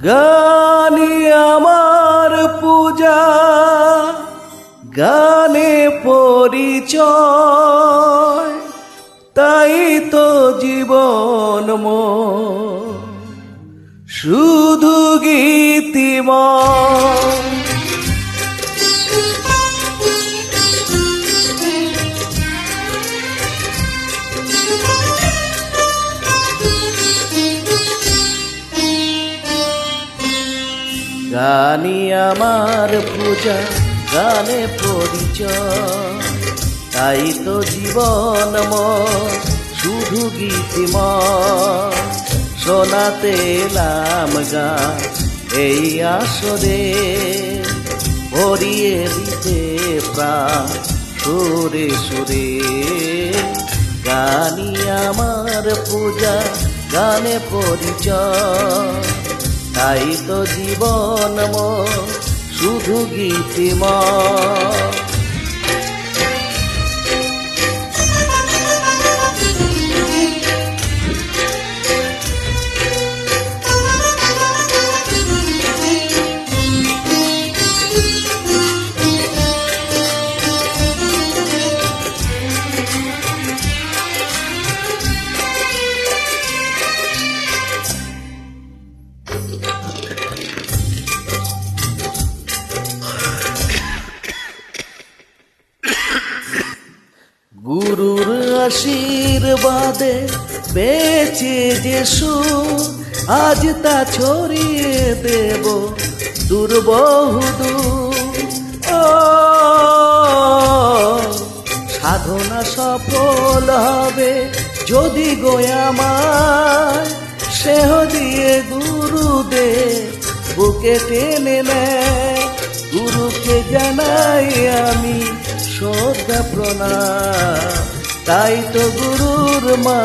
গানি আমার পূজা, গানে পরিচয়, তাই তো জীবন শুধু গীতিময়। গানি আমার পূজা, গানে পরিচয়, তাই তো জীবন শুধু গীতিময়। শোনাতে এলাম গান এই আসরে, ভরিয়ে দিতে প্রাণ সুরে সুরে। গানি আমার পূজা, গানে পরিচয়, তাই তো জীবন শুধু গীতিময়। গুরুর আশীর্বাদে বেঁচে যে সুর, আজ তা ছড়িয়ে দেব দূর বহুদূর। সাধনা সফল হবে যদি গো আমায়, সেহ দিয়ে গুরুদেব বুকে টেনে নেয়। গুরুকে জানাই আমি শ্রদ্ধা প্রণাম, তাই তো গুরুর মা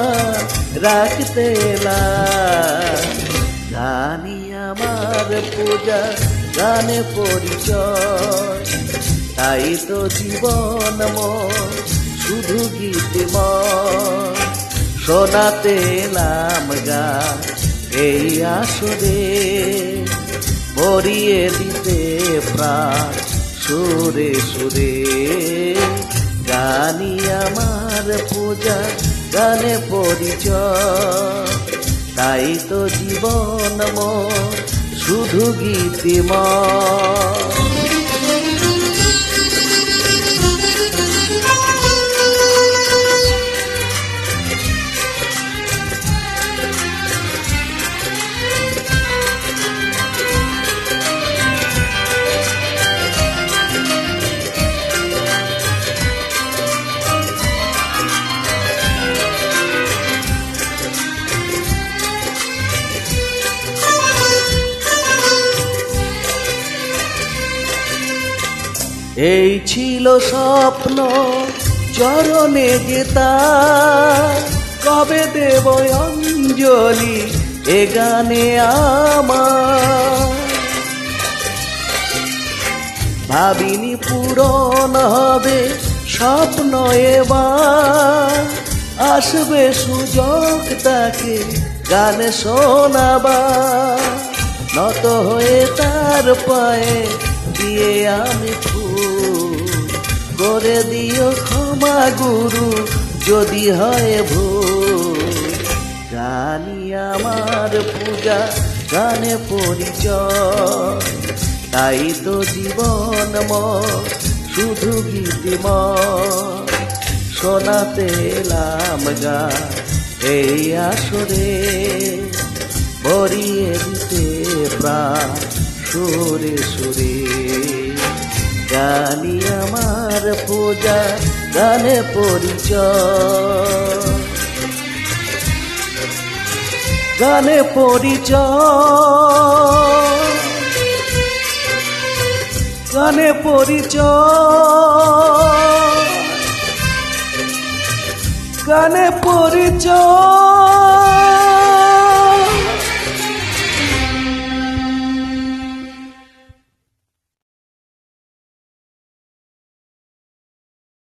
রাখতে এলাম। গানি আমার পূজা, গানে পরিচয়, তাই তো জীবন শুধু গীতিময়। শোনাতে এলাম গান এই আসরে, ভরিয়ে দিতে প্রাণ সুরে সুরে। গানি আমার পূজা, গানে পরিচয়, তাই তো জীবন শুধু গীতিময়। এই ছিল স্বপ্ন চরণে গীতা, কবে দেব অঞ্জলি এ গানে আমার। ভাবিনি পূরণ হবে স্বপ্ন এবার, আসবে সুযোগ তাকে গান শোনাবার। নত হয়ে তার পায়ে দিয়ে আমি ফুল, করে দিও ক্ষমা গুরু যদি হয় ভুল। গানি আমার পূজা, গানে পরিচয়, তাই তো জীবন শুধু গীতিময়। শোনাতে এলাম গান এই আসরে, ভরিয়ে দিতে প্রাণ সুরে সুরে। গানি আমার পূজা, গানে পরিচয়, গানে পরিচয়, গানে পরিচয়, গানে পরিচয়।